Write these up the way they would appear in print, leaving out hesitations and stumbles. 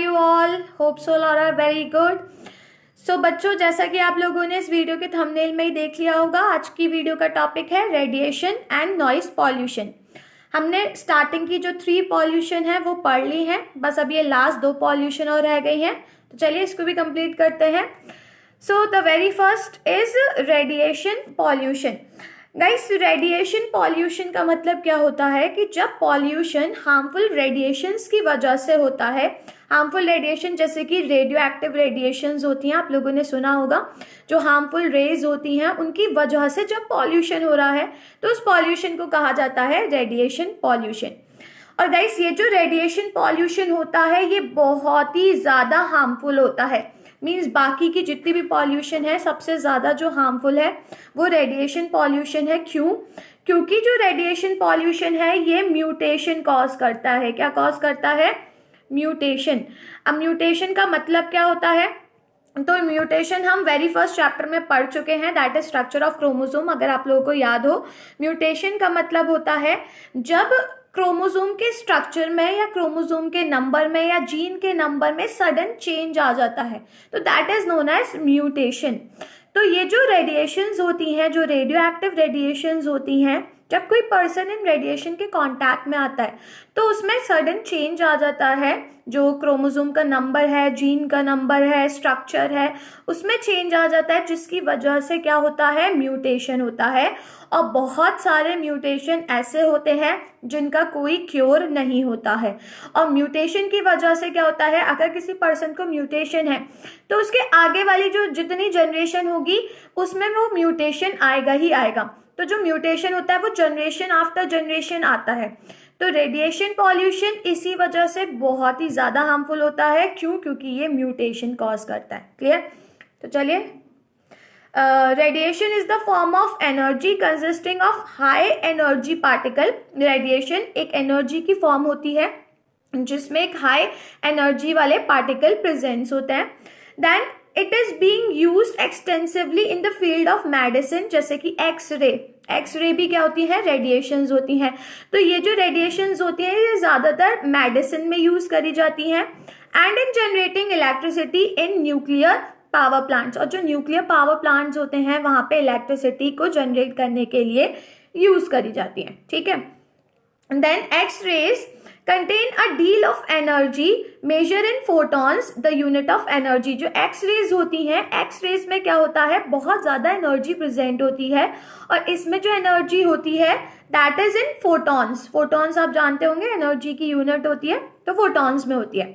you all? Hope so all are very good. So बच्चों, जैसा कि आप लोगों ने इस वीडियो के थंबनेल में ही देख लिया होगा, आज की वीडियो का टॉपिक है रेडिएशन एंड नॉइस पॉल्यूशन। हमने स्टार्टिंग की जो 3 पॉल्यूशन है वो पढ़ ली हैं, बस अब ये लास्ट 2 पॉल्यूशन और रह गई हैं, तो चलिए इसको भी कंप्लीट करते हैं। So the very first is radiation pollution. Guys, radiation pollution का मतलब क्या होता है कि जब पॉल्यूशन हार्मफुल रेडिएशंस की वजह से होता है, हार्मफुल रेडिएशन जैसे कि रेडियो एक्टिव रेडिएशंस होती हैं, आप लोगों ने सुना होगा, जो हार्मफुल रेज होती हैं उनकी वजह से जब पॉल्यूशन हो रहा है तो उस पॉल्यूशन को कहा जाता है रेडिएशन पॉल्यूशन। और गाइस, ये जो रेडिएशन पॉल्यूशन होता है ये बहुत ही ज्यादा हार्मफुल होता है। मीन्स बाकी की जितनी भी पॉल्यूशन है सबसे ज्यादा जो हार्मफुल है वो रेडिएशन पॉल्यूशन है। क्यों? क्योंकि जो रेडिएशन पॉल्यूशन है ये म्यूटेशन कॉज करता है। क्या कॉज करता है? म्यूटेशन। अब म्यूटेशन का मतलब क्या होता है? तो म्यूटेशन हम वेरी फर्स्ट चैप्टर में पढ़ चुके हैं, that is structure of chromosome. अगर आप लोगों को याद हो, म्यूटेशन का मतलब होता है जब क्रोमोसोम के स्ट्रक्चर में या क्रोमोसोम के नंबर में या जीन के नंबर में सडन चेंज आ जाता है, तो that is known as mutation. तो ये जो रेडिएशंस होती हैं, जो रेडियो एक्टिव रेडिएशंस होती हैं, जब कोई पर्सन इन रेडिएशन के कांटेक्ट में आता है तो उसमें सडन चेंज आ जाता है। जो क्रोमोसोम का नंबर है, जीन का नंबर है, स्ट्रक्चर है, उसमें चेंज आ जाता है, जिसकी वजह से क्या होता है? म्यूटेशन होता है। और बहुत सारे म्यूटेशन ऐसे होते हैं जिनका कोई क्योर नहीं होता है। और म्यूटेशन की वजह से क्या होता है, अगर किसी पर्सन को म्यूटेशन है तो उसके आगे वाली जो जितनी जनरेशन होगी उसमें वो म्यूटेशन आएगा ही आएगा। तो जो म्यूटेशन होता है वो जनरेशन आफ्टर जनरेशन आता है। तो रेडिएशन पॉल्यूशन इसी वजह से बहुत ही ज्यादा हार्मफुल होता है। क्यों? क्योंकि ये म्यूटेशन कॉज करता है। क्लियर? तो चलिए, radiation is the form of energy consisting of high energy particle. Radiation एक एनर्जी की फॉर्म होती है जिसमें एक हाई एनर्जी वाले पार्टिकल प्रेजेंस होते हैं। Then it is being used extensively in the field of medicine, जैसे कि एक्सरे। एक्सरे भी क्या होती है? रेडिएशंस होती हैं। तो ये जो रेडिएशंस होती है ये ज्यादातर मेडिसिन में यूज करी जाती हैं। And in generating electricity in nuclear power plants. और जो न्यूक्लियर पावर प्लांट्स होते हैं वहां पे इलेक्ट्रिसिटी को जनरेट करने के लिए यूज करी जाती है। ठीक है। Then x-rays contain a deal of energy measure in photons, the unit of energy। जो एक्स रेज होती हैं, एक्स रेज में क्या होता है? बहुत ज्यादा एनर्जी प्रेजेंट होती है और इसमें जो एनर्जी होती है that is in photons. Photons आप जानते होंगे एनर्जी की यूनिट होती है, तो फोटॉन्स में होती है।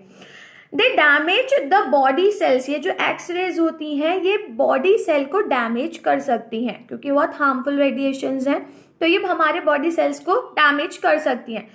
दे डैमेज द बॉडी सेल्स। ये जो एक्स रेज होती हैं ये बॉडी सेल को डैमेज कर सकती हैं क्योंकि बहुत हार्मफुल रेडिएशंस हैं, तो ये हमारे बॉडी सेल्स को डैमेज कर सकती हैं।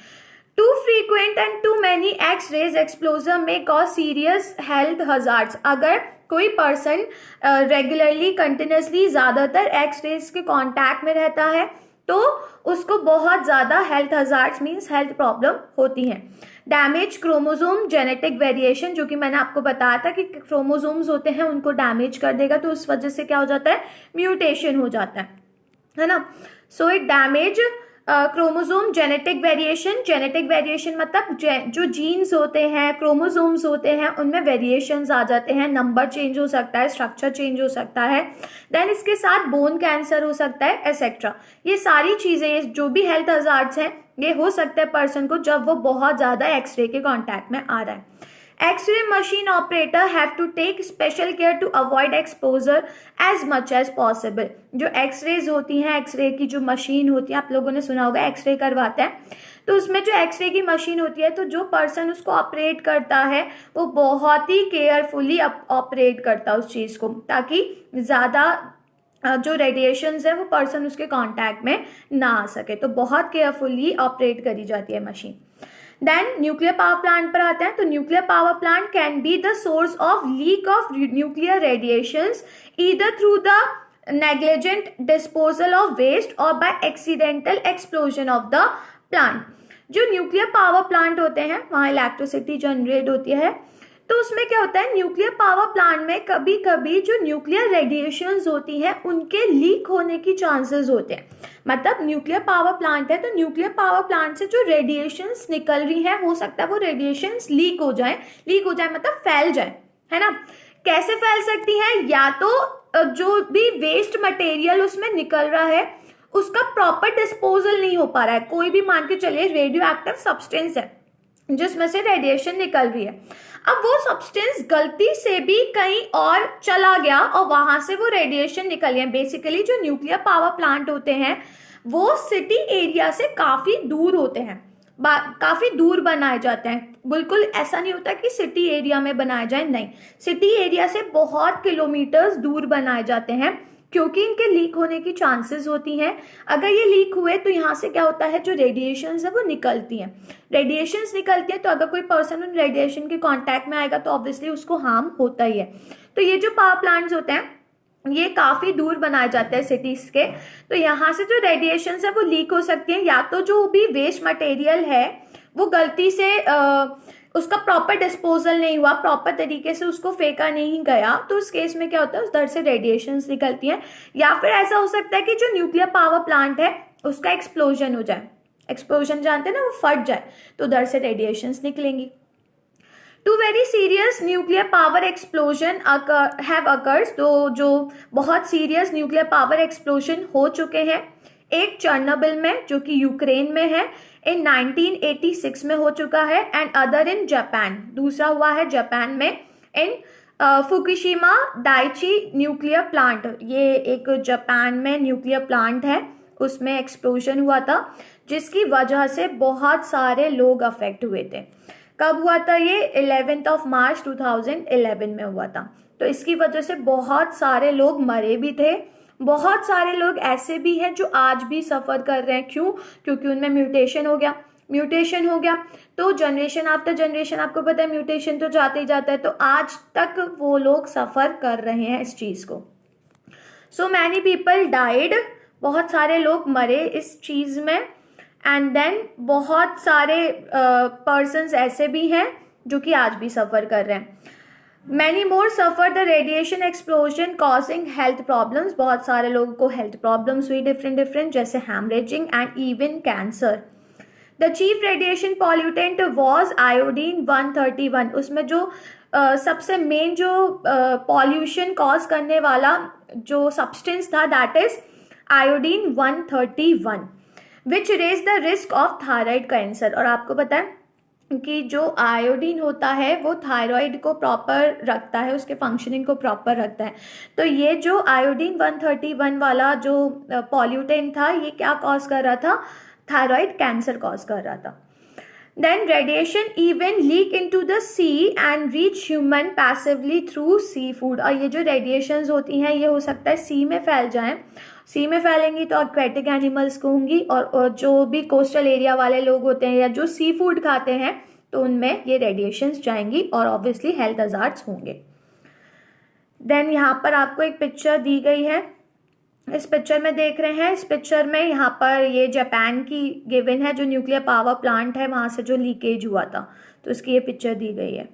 Too frequent and too many X-rays exposure may cause serious health hazards। अगर कोई पर्सन रेगुलरली कंटिन्यूसली ज्यादातर एक्स रेज के कांटेक्ट में रहता है तो उसको बहुत ज्यादा health hazards means health problem होती हैं। डैमेज क्रोमोसोम जेनेटिक वेरिएशन, जो कि मैंने आपको बताया था कि क्रोमोसोम्स होते हैं उनको डैमेज कर देगा, तो उस वजह से क्या हो जाता है? म्यूटेशन हो जाता है ना। So it damage chromosome genetic variation. Genetic variation मतलब जो जीन्स होते हैं, क्रोमोसोम्स होते हैं, उनमें वेरिएशंस आ जाते हैं, नंबर चेंज हो सकता है, स्ट्रक्चर चेंज हो सकता है। देन इसके साथ बोन कैंसर हो सकता है, एसेट्रा। ये सारी चीजें जो भी हेल्थ हजार्ड्स हैं ये हो सकते हैं पर्सन को जब वो बहुत ज्यादा एक्सरे के कॉन्टैक्ट में आ रहा है। X-ray machine operator have to take special care to avoid exposure as much as possible। जो एक्सरेज होती हैं, एक्सरे की जो मशीन होती है, आप लोगों ने सुना होगा एक्सरे करवाते हैं, तो उसमें जो एक्सरे की मशीन होती है तो जो पर्सन उसको ऑपरेट करता है वो बहुत ही केयरफुली ऑपरेट करता है उस चीज को, ताकि ज्यादा जो रेडिएशंस है वो पर्सन उसके कांटेक्ट में ना आ सके। तो बहुत केयरफुली ऑपरेट करी जाती है machine. Then nuclear power plant पर आते हैं। तो nuclear power plant can be the source of leak of nuclear radiations either through the negligent disposal of waste और by accidental explosion of the plant. जो nuclear power plant होते हैं वहां electricity generate होती है, तो उसमें क्या होता है? न्यूक्लियर पावर प्लांट में कभी कभी जो न्यूक्लियर रेडिएशंस होती हैं उनके लीक होने की चांसेस होते हैं। मतलब न्यूक्लियर पावर प्लांट है तो न्यूक्लियर पावर प्लांट से जो रेडिएशंस निकल रही है हो सकता है वो रेडिएशंस लीक हो जाए मतलब फैल जाए, है ना। कैसे फैल सकती है? या तो जो भी वेस्ट मटेरियल उसमें निकल रहा है उसका प्रॉपर डिस्पोजल नहीं हो पा रहा है। कोई भी मान के चलिए रेडियो एक्टिव सब्सटेंस है जिसमें से रेडिएशन निकल रही है, अब वो सब्सटेंस गलती से भी कहीं और चला गया और वहां से वो रेडिएशन निकल गया। बेसिकली जो न्यूक्लियर पावर प्लांट होते हैं वो सिटी एरिया से काफी दूर होते हैं, काफी दूर बनाए जाते हैं। बिल्कुल ऐसा नहीं होता कि सिटी एरिया में बनाए जाए, नहीं, सिटी एरिया से बहुत किलोमीटर्स दूर बनाए जाते हैं क्योंकि इनके लीक होने की चांसेस होती हैं। अगर ये लीक हुए तो यहाँ से क्या होता है, जो रेडिएशंस है वो निकलती हैं। रेडिएशंस निकलती हैं तो अगर कोई पर्सन उन रेडिएशन के कांटेक्ट में आएगा तो ऑब्वियसली उसको हार्म होता ही है। तो ये जो पावर प्लांट्स होते हैं ये काफी दूर बनाए जाते हैं सिटीज के, तो यहाँ से जो रेडिएशन है वो लीक हो सकती है। या तो जो भी वेस्ट मटेरियल है वो गलती से उसका प्रॉपर डिस्पोजल नहीं हुआ, प्रॉपर तरीके से उसको फेंका नहीं गया, तो उस केस में क्या होता है उधर से रेडिएशंस निकलती हैं। या फिर ऐसा हो सकता है कि जो न्यूक्लियर पावर प्लांट है उसका एक्सप्लोजन हो जाए, एक्सप्लोजन जानते हैं ना, वो फट जाए तो उधर से रेडिएशंस निकलेंगी। Two very serious nuclear power explosion have occurs, तो जो बहुत सीरियस न्यूक्लियर पावर एक्सप्लोजन हो चुके हैं। एक चर्नोबिल में जो कि यूक्रेन में है इन 1986 में हो चुका है, एंड अदर इन जापान, दूसरा हुआ है जापान में इन फुकुशिमा डाइची न्यूक्लियर प्लांट। ये एक जापान में न्यूक्लियर प्लांट है, उसमें एक्सप्लोजन हुआ था जिसकी वजह से बहुत सारे लोग अफेक्ट हुए थे। कब हुआ था ये? 11 मार्च 2011 में हुआ था। तो इसकी वजह से बहुत सारे लोग मरे भी थे, बहुत सारे लोग ऐसे भी हैं जो आज भी सफर कर रहे हैं। क्यों? क्योंकि उनमें म्यूटेशन हो गया तो जनरेशन आफ्टर जनरेशन, आपको पता है म्यूटेशन तो जाते ही जाता है, तो आज तक वो लोग सफर कर रहे हैं इस चीज को। सो मैनी पीपल डाइड, बहुत सारे लोग मरे इस चीज में, एंड देन बहुत सारे पर्सन्स ऐसे भी हैं जो कि आज भी सफर कर रहे हैं। Many more suffer the radiation explosion causing health problems, बहुत सारे लोगों को हेल्थ प्रॉब्लम्स हुई डिफरेंट, जैसे haemorrhaging and even cancer. The chief radiation pollutant was iodine 131, उसमें जो सबसे मेन जो पॉल्यूशन कॉज करने वाला जो सब्सटेंस था that is iodine 131 which raise the risk of thyroid cancer. और आपको पता है कि जो आयोडीन होता है वो थायराइड को प्रॉपर रखता है, उसके फंक्शनिंग को प्रॉपर रखता है। तो ये जो आयोडीन 131 वाला जो पॉल्यूटेंट था ये क्या कॉज कर रहा था? थायराइड कैंसर कॉज कर रहा था। Then radiation even leak into the sea and reach human passively through seafood. और ये जो रेडिएशंस होती हैं ये हो सकता है सी में फैल जाएं, सी में फैलेंगी तो एक्वेटिक एनिमल्स को होंगी, और जो भी कोस्टल एरिया वाले लोग होते हैं या जो सी फूड खाते हैं तो उनमें ये रेडिएशंस जाएंगी और ऑब्वियसली हेल्थ हजार्ड्स होंगे। देन यहाँ पर आपको एक पिक्चर दी गई है, इस पिक्चर में देख रहे हैं, इस पिक्चर में यहाँ पर ये जापान की गिवन है, जो न्यूक्लियर पावर प्लांट है वहां से जो लीकेज हुआ था, तो इसकी ये पिक्चर दी गई है।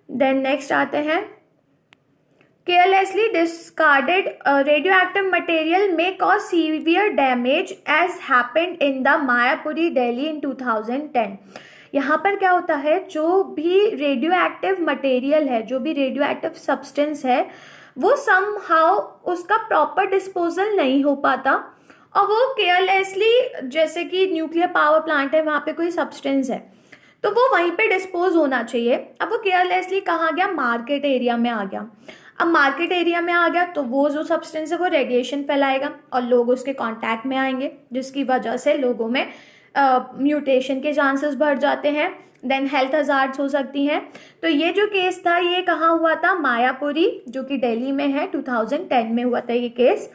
देन नेक्स्ट आते हैं, carelessly discarded radioactive material may cause severe damage as happened in the Mayapuri, Delhi in 2010। यहाँ पर क्या होता है, जो भी रेडियो एक्टिव मटेरियल है, जो भी रेडियो एक्टिव सब्सटेंस है वो समहाउ उसका प्रॉपर डिस्पोजल नहीं हो पाता और वो केयरलेसली, जैसे कि न्यूक्लियर पावर प्लांट है वहां पे कोई सब्सटेंस है तो वो वहीं पे डिस्पोज होना चाहिए। अब वो केयरलेसली कहाँ गया? मार्केट एरिया में आ गया। अब मार्केट एरिया में आ गया तो वो जो सब्सटेंस है वो रेडिएशन फैलाएगा और लोग उसके कांटेक्ट में आएंगे, जिसकी वजह से लोगों में म्यूटेशन के चांसेस बढ़ जाते हैं, देन हेल्थ हजार्ड्स हो सकती हैं। तो ये जो केस था ये कहाँ हुआ था? मायापुरी, जो कि दिल्ली में है, 2010 में हुआ था ये केस।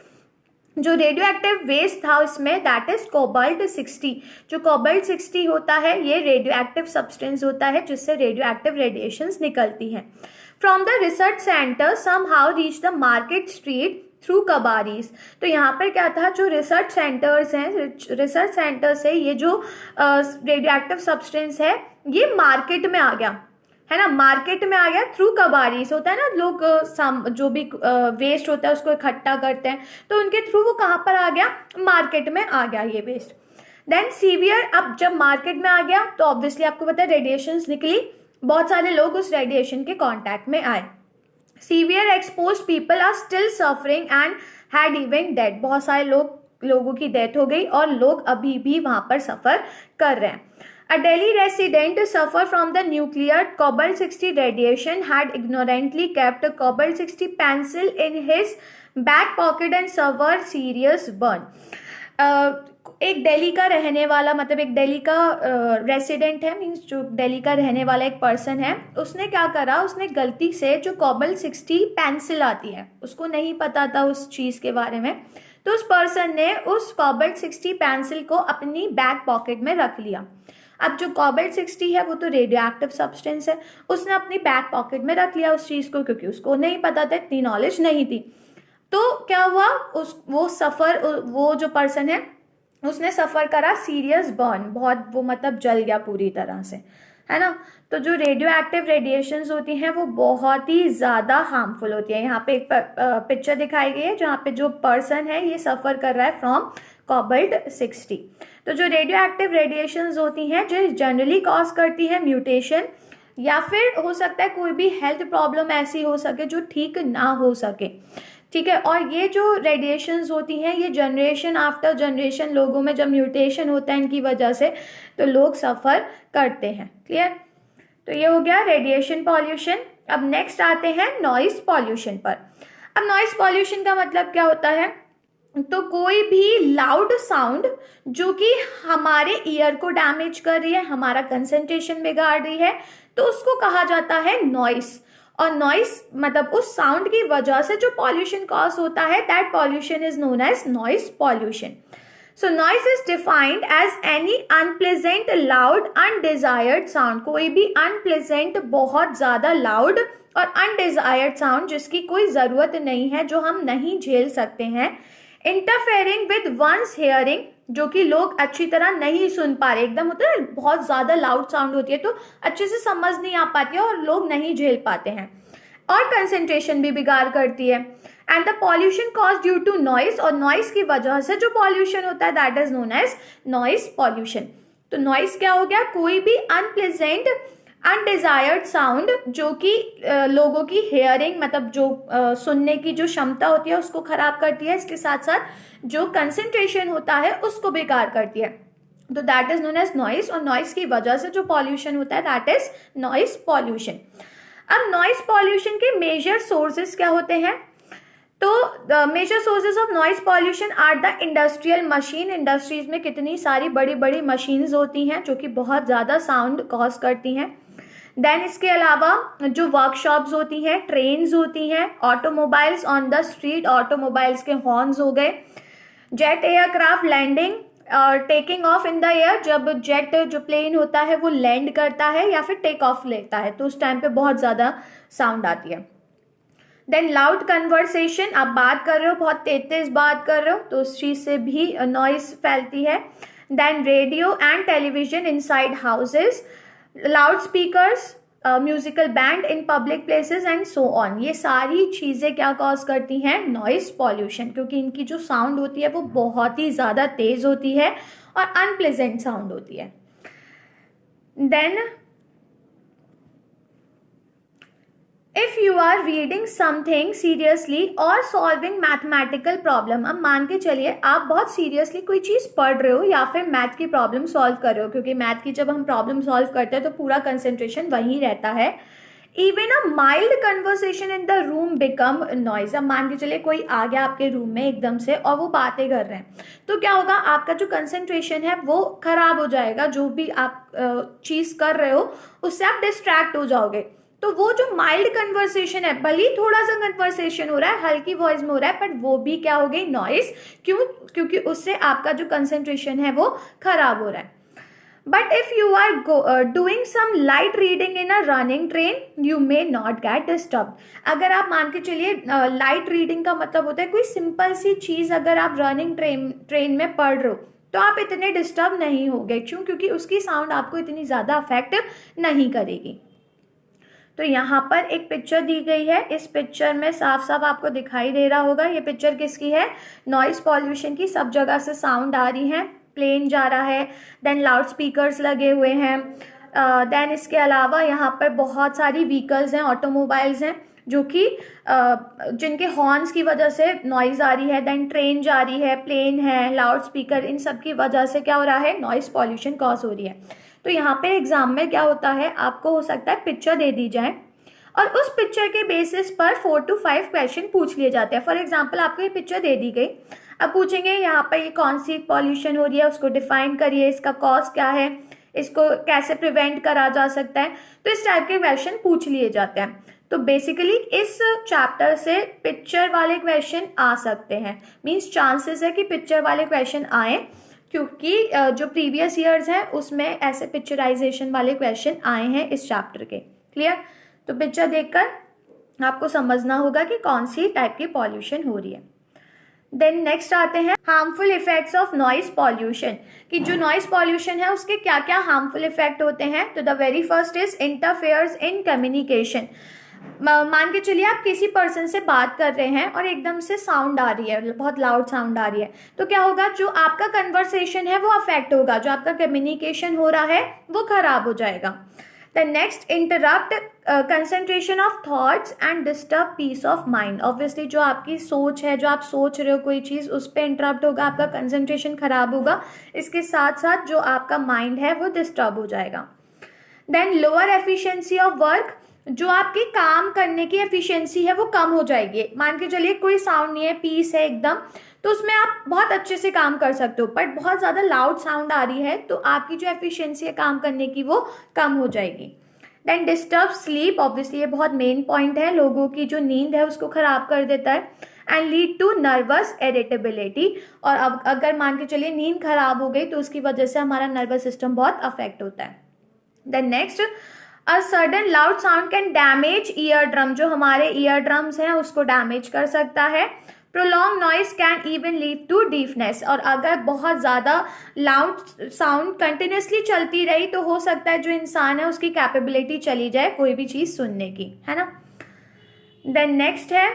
जो रेडियो एक्टिव वेस्ट था इसमें दैट इज कोबाल्ट 60। जो कोबाल्ट 60 होता है ये रेडियो एक्टिव सब्सटेंस होता है जिससे रेडियो एक्टिव रेडिएशंस निकलती हैं। From the research centre somehow reach the market street through कबारीज। तो यहाँ पर क्या था, जो रिसर्च सेंटर्स हैं, रिसर्च सेंटर से ये जो रेडियो एक्टिव सब्सटेंस है ये मार्केट में आ गया। है ना, मार्केट में आ गया थ्रू कबाड़ी से, होता है ना लोग जो भी वेस्ट होता है उसको इकट्ठा करते हैं, तो उनके थ्रू वो कहाँ पर आ गया, मार्केट में आ गया ये वेस्ट। देन सीवियर, अब जब मार्केट में आ गया तो ऑब्वियसली आपको पता है रेडिएशंस निकली, बहुत सारे लोग उस रेडिएशन के कांटेक्ट में आए। Severe exposed people are still suffering and had even dead, बहुत सारे लोगों की डेथ हो गई और लोग अभी भी वहां पर सफर कर रहे हैं। A Delhi resident suffer from the nuclear cobalt-60 radiation, had ignorantly kept a cobalt-60 pencil in his back pocket and suffered serious burn. एक दिल्ली का रहने वाला, मतलब एक दिल्ली का रेसिडेंट है, मीन्स जो दिल्ली का रहने वाला एक पर्सन है, उसने क्या करा, उसने गलती से जो cobalt-60 पेंसिल आती है, उसको नहीं पता था उस चीज़ के बारे में, तो उस पर्सन ने उस cobalt-60 पेंसिल को अपनी बैक पॉकेट में रख लिया। अब जो cobalt-60 है वो तो रेडियो एक्टिव सब्सटेंस है, उसने अपनी बैक पॉकेट में रख लिया उस चीज़ को, क्योंकि उसको नहीं पता था, इतनी नॉलेज नहीं थी। तो क्या हुआ, वो जो पर्सन है उसने सफ़र करा सीरियस बर्न, बहुत वो मतलब जल गया पूरी तरह से, है ना। तो जो रेडियो एक्टिव रेडिएशंस होती हैं वो बहुत ही ज़्यादा हार्मफुल होती है। यहाँ पे एक पिक्चर दिखाई गई है जहाँ पे जो पर्सन है ये सफ़र कर रहा है फ्रॉम cobalt-60। तो जो रेडियो एक्टिव रेडिएशंस होती हैं जो जनरली कॉज करती है म्यूटेशन, या फिर हो सकता है कोई भी हेल्थ प्रॉब्लम ऐसी हो सके जो ठीक ना हो सके, ठीक है। और ये जो रेडिएशंस होती हैं ये जनरेशन आफ्टर जनरेशन लोगों में जब म्यूटेशन होता है इनकी वजह से, तो लोग सफ़र करते हैं। क्लियर, तो ये हो गया रेडिएशन पॉल्यूशन। अब नेक्स्ट आते हैं नॉइस पॉल्यूशन पर। अब नॉइस पॉल्यूशन का मतलब क्या होता है, तो कोई भी लाउड साउंड जो कि हमारे ईयर को डैमेज कर रही है, हमारा कंसंट्रेशन बिगाड़ रही है, तो उसको कहा जाता है नॉइस। और नॉइस मतलब उस साउंड की वजह से जो पॉल्यूशन कॉज होता है, that pollution is known as noise pollution. So noise is defined as any unpleasant, loud, undesired sound, कोई भी unpleasant, बहुत ज़्यादा loud और undesired sound जिसकी कोई ज़रूरत नहीं है, जो हम नहीं झेल सकते हैं, interfering with one's hearing, जो कि लोग अच्छी तरह नहीं सुन पा रहे, एकदम होता है बहुत ज़्यादा लाउड साउंड होती है तो अच्छे से समझ नहीं आ पाती है और लोग नहीं झेल पाते हैं, और कंसंट्रेशन भी बिगाड़ करती है। And the pollution cause due to noise, और नॉइस की वजह से जो पॉल्यूशन होता है that is known as noise pollution. तो नॉइस क्या हो गया, कोई भी अनप्लेजेंट अनडिजायर्ड साउंड जो कि लोगों की हेयरिंग मतलब जो सुनने की जो क्षमता होती है उसको खराब करती है, इसके साथ साथ जो कंसंट्रेशन होता है उसको बेकार करती है, तो that is known as noise. और नॉइस की वजह से जो पॉल्यूशन होता है दैट इज नॉइस पॉल्यूशन। अब नॉइस पॉल्यूशन के मेजर सोर्सेज क्या होते हैं, तो major sources of noise pollution are the industrial machine, industries में कितनी सारी बड़ी बड़ी मशीन्स होती हैं जो कि बहुत ज़्यादा साउंड कॉज करती हैं। देन इसके अलावा जो वर्कशॉप्स होती हैं, ट्रेन्स होती हैं, automobiles on the street, automobiles के हॉर्न्स हो गए, जेट एयरक्राफ्ट लैंडिंग और taking of in the air, जब जेट जो प्लेन होता है वो लैंड करता है या फिर टेक ऑफ लेता है तो उस टाइम पे बहुत ज़्यादा साउंड आती है। देन लाउड कन्वर्सेशन, आप बात कर रहे हो, बहुत तेज तेज बात कर रहे हो तो उस चीज़ से भी नॉइस फैलती है। Then radio and television inside houses, loudspeakers, musical band in public places and so on, ये सारी चीज़ें क्या कॉज करती हैं, नॉइस पॉल्यूशन, क्योंकि इनकी जो साउंड होती है वो बहुत ही ज़्यादा तेज होती है और अनप्लेजेंट साउंड होती है। Then if you are reading something seriously और सॉल्विंग मैथमेटिकल प्रॉब्लम, अब मान के चलिए आप बहुत सीरियसली कोई चीज़ पढ़ रहे हो या फिर मैथ की प्रॉब्लम सॉल्व कर रहे हो, क्योंकि मैथ की जब हम प्रॉब्लम सॉल्व करते हैं तो पूरा कंसंट्रेशन वहीं रहता है। Even a mild conversation in the room become noise, अब मान के चलिए कोई आ गया आपके रूम में एकदम से और वो बातें कर रहे हैं तो क्या होगा, आपका जो कंसंट्रेशन है वो खराब हो जाएगा, जो भी आप चीज़ कर रहे हो उससे आप डिस्ट्रैक्ट हो जाओगे। तो वो जो माइल्ड कन्वर्सेशन है, भले ही थोड़ा सा कन्वर्सेशन हो रहा है, हल्की वॉइस में हो रहा है, बट वो भी क्या हो गई, नॉइस। क्यों, क्योंकि उससे आपका जो कंसंट्रेशन है वो खराब हो रहा है। But if you are doing some light reading in a running train you may not get disturb, अगर आप मान के चलिए लाइट रीडिंग का मतलब होता है कोई सिंपल सी चीज़ अगर आप रनिंग ट्रेन में पढ़ रहे हो तो आप इतने डिस्टर्ब नहीं होगे। क्यों, क्योंकि उसकी साउंड आपको इतनी ज़्यादा अफेक्ट नहीं करेगी। तो यहाँ पर एक पिक्चर दी गई है, इस पिक्चर में साफ साफ आपको दिखाई दे रहा होगा ये पिक्चर किसकी है, नॉइस पॉल्यूशन की। सब जगह से साउंड आ रही है, प्लेन जा रहा है, देन लाउड स्पीकर्स लगे हुए हैं, देन इसके अलावा यहाँ पर बहुत सारी व्हीकल्स हैं, ऑटोमोबाइल्स हैं जो कि जिनके हॉर्न्स की वजह से नॉइज आ रही है, देन ट्रेन जा रही है, प्लेन है, लाउड स्पीकर, इन सब की वजह से क्या हो रहा है, नॉइज पॉल्यूशन कॉज हो रही है। तो यहाँ पे एग्जाम में क्या होता है, आपको हो सकता है पिक्चर दे दी जाए और उस पिक्चर के बेसिस पर 4 to 5 क्वेश्चन पूछ लिए जाते हैं। फॉर एग्जाम्पल आपको ये पिक्चर दे दी गई, अब पूछेंगे यहाँ पर ये कौन सी पॉल्यूशन हो रही है, उसको डिफाइन करिए, इसका कॉज क्या है, इसको कैसे प्रिवेंट करा जा सकता है। तो इस टाइप के क्वेश्चन पूछ लिए जाते हैं। तो बेसिकली इस चैप्टर से पिक्चर वाले क्वेश्चन आ सकते हैं, मीन्स चांसेस है कि पिक्चर वाले क्वेश्चन आए, क्योंकि जो प्रीवियस ईयर्स हैं उसमें ऐसे पिक्चराइजेशन वाले क्वेश्चन आए हैं इस चैप्टर के। क्लियर? तो पिक्चर देखकर आपको समझना होगा कि कौन सी टाइप की पॉल्यूशन हो रही है। देन नेक्स्ट आते हैं harmful effects of noise pollution, कि जो नॉइस पॉल्यूशन है उसके क्या क्या हार्मफुल इफेक्ट होते हैं। तो the very first is interferes in communication. मान के चलिए आप किसी पर्सन से बात कर रहे हैं और एकदम से साउंड आ रही है, बहुत लाउड साउंड आ रही है, तो क्या होगा, जो आपका कन्वर्सेशन है वो अफेक्ट होगा, जो आपका कम्युनिकेशन हो रहा है वो खराब हो जाएगा। The next, interrupt concentration of thoughts and disturb peace of mind. Obviously जो आपकी सोच है, जो आप सोच रहे हो कोई चीज़, उस पर इंटरप्ट होगा, आपका कंसंट्रेशन खराब होगा, इसके साथ साथ जो आपका माइंड है वो डिस्टर्ब हो जाएगा। Then lower efficiency of work, जो आपकी काम करने की एफिशिएंसी है वो कम हो जाएगी। मान के चलिए कोई साउंड नहीं है, पीस है एकदम, तो उसमें आप बहुत अच्छे से काम कर सकते हो, बट बहुत ज़्यादा लाउड साउंड आ रही है तो आपकी जो एफिशिएंसी है काम करने की वो कम हो जाएगी। देन डिस्टर्ब स्लीप, ऑब्वियसली ये बहुत मेन पॉइंट है, लोगों की जो नींद है उसको खराब कर देता है। And lead to nervous irritability, और अब अगर मान के चलिए नींद खराब हो गई तो उसकी वजह से हमारा नर्वस सिस्टम बहुत अफेक्ट होता है। Then next, a sudden loud sound can damage eardrum, जो हमारे ईयर ड्रम्स हैं उसको डैमेज कर सकता है। Prolong noise can even lead to deafness, और अगर बहुत ज़्यादा लाउड साउंड कंटिन्यूसली चलती रही तो हो सकता है जो इंसान है उसकी कैपेबिलिटी चली जाए कोई भी चीज़ सुनने की, है ना। देन नेक्स्ट है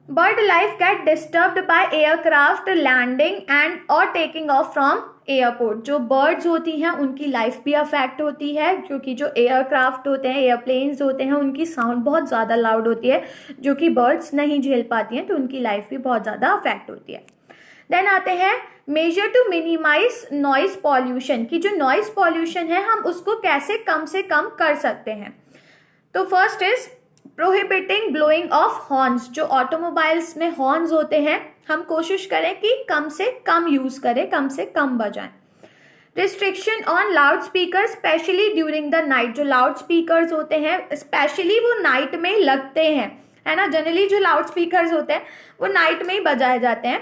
bird life get disturbed by aircraft landing and और टेकिंग ऑफ फ्रॉम एयरपोर्ट। जो बर्ड्स होती हैं उनकी लाइफ भी अफेक्ट होती है, क्योंकि जो एयरक्राफ्ट होते हैं, एयरप्लेन्स होते हैं, उनकी साउंड बहुत ज़्यादा लाउड होती है जो कि बर्ड्स नहीं झेल पाती हैं, तो उनकी लाइफ भी बहुत ज़्यादा अफेक्ट होती है। देन आते हैं major to minimize noise pollution, की जो नॉइस पॉल्यूशन है हम उसको कैसे कम से कम कर सकते हैं। तो first is prohibiting blowing of horns. जो ऑटोमोबाइल्स में हॉर्न्स होते हैं हम कोशिश करें कि कम से कम यूज करें, कम से कम बजाएं। Restriction on loud speaker specially during the night. जो लाउड स्पीकर्स होते हैं स्पेशली वो नाइट में लगते हैं, है ना। जनरली जो लाउड स्पीकर्स होते हैं वो नाइट में ही बजाए जाते हैं,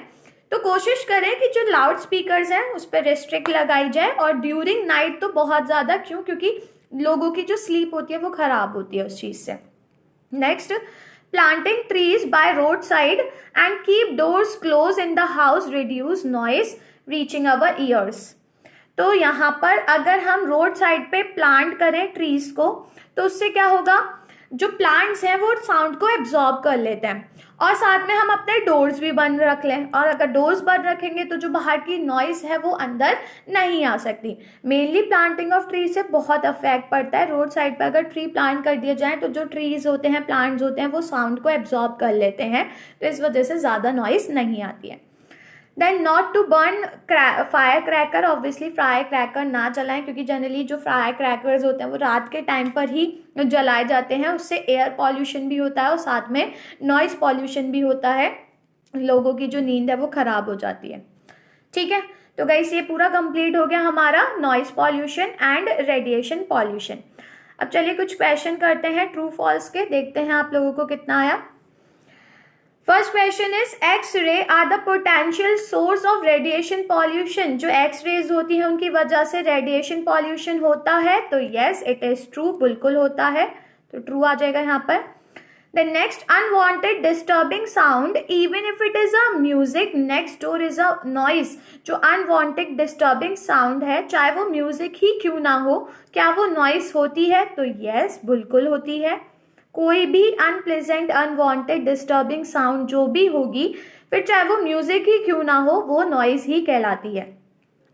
तो कोशिश करें कि जो लाउड स्पीकर्स हैं उस पर रिस्ट्रिक्ट लगाई जाए, और ड्यूरिंग नाइट तो बहुत ज़्यादा, क्यों, क्योंकि लोगों की जो स्लीप होती है वो खराब होती है उस चीज़ से। Next, planting trees by roadside and keep doors closed in the house reduce noise reaching our ears। तो यहाँ पर अगर हम रोड साइड पे प्लांट करें ट्रीज को तो उससे क्या होगा, जो प्लांट्स हैं वो साउंड को एब्जॉर्ब कर लेते हैं, और साथ में हम अपने डोर्स भी बंद रख लें, और अगर डोर्स बंद रखेंगे तो जो बाहर की नॉइज है वो अंदर नहीं आ सकती। मेनली प्लांटिंग ऑफ ट्री से बहुत अफेक्ट पड़ता है। रोड साइड पर अगर ट्री प्लांट कर दिए जाए तो जो ट्रीज होते हैं, प्लांट्स होते हैं, वो साउंड को एब्जॉर्ब कर लेते हैं, तो इस वजह से ज़्यादा नॉइज नहीं आती है। Then not to burn firecracker, obviously firecracker ना जलाएं, क्योंकि जनरली जो फायर क्रैकर्स होते हैं वो रात के टाइम पर ही जलाए जाते हैं, उससे एयर पॉल्यूशन भी होता है और साथ में नॉइस पॉल्यूशन भी होता है, लोगों की जो नींद है वो खराब हो जाती है। ठीक है, तो गाइस ये पूरा कंप्लीट हो गया हमारा noise pollution and radiation pollution. अब चलिए कुछ क्वेश्चन करते हैं ट्रू फॉल्स के, देखते हैं आप लोगों को कितना आया। First question is x-ray are the potential source of radiation pollution. जो एक्स रेज होती है उनकी वजह से रेडिएशन पॉल्यूशन होता है, तो यस इट इज ट्रू, बिल्कुल होता है, तो ट्रू आ जाएगा यहाँ पर। The next unwanted disturbing sound, even if it is a music next door is a noise. जो unwanted disturbing sound है, चाहे वो म्यूजिक ही क्यों ना हो, क्या वो नॉइस होती है? तो यस, बिल्कुल होती है। कोई भी अनप्लेजेंट अनवांटेड डिस्टर्बिंग साउंड जो भी होगी, फिर चाहे वो म्यूजिक ही क्यों ना हो, वो नॉइज ही कहलाती है।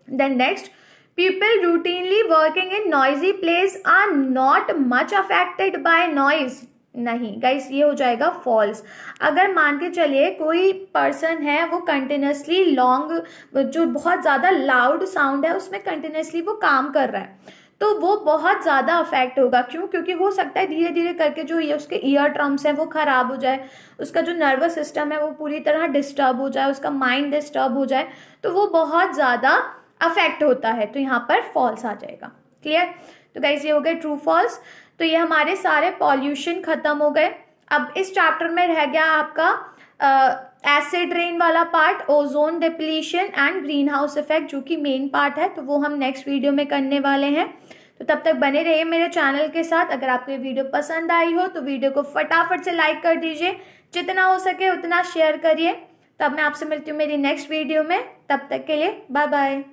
Then next, people routinely working in noisy place are not much affected by noise. नहीं गाइस, ये हो जाएगा फॉल्स। अगर मान के चलिए कोई पर्सन है, वो कंटिन्यूसली लॉन्ग, जो बहुत ज़्यादा लाउड साउंड है उसमें कंटिन्यूसली वो काम कर रहा है, तो वो बहुत ज़्यादा अफेक्ट होगा। क्यों? क्योंकि हो सकता है धीरे धीरे करके जो ये उसके ईयर ट्रम्स हैं वो ख़राब हो जाए, उसका जो नर्वस सिस्टम है वो पूरी तरह डिस्टर्ब हो जाए, उसका माइंड डिस्टर्ब हो जाए, तो वो बहुत ज़्यादा अफेक्ट होता है। तो यहाँ पर फॉल्स आ जाएगा। क्लियर? तो गाइस ये हो गए ट्रू फॉल्स। तो ये हमारे सारे पॉल्यूशन खत्म हो गए। अब इस चैप्टर में रह गया आपका एसिड रेन वाला part, ozone depletion and green house effect, जो कि मेन पार्ट है, तो वो हम नेक्स्ट वीडियो में करने वाले हैं। तो तब तक बने रहिए मेरे चैनल के साथ। अगर आपको ये वीडियो पसंद आई हो तो वीडियो को फटाफट से लाइक कर दीजिए, जितना हो सके उतना शेयर करिए। तब मैं आपसे मिलती हूँ मेरी नेक्स्ट वीडियो में। तब तक के लिए बाय बाय।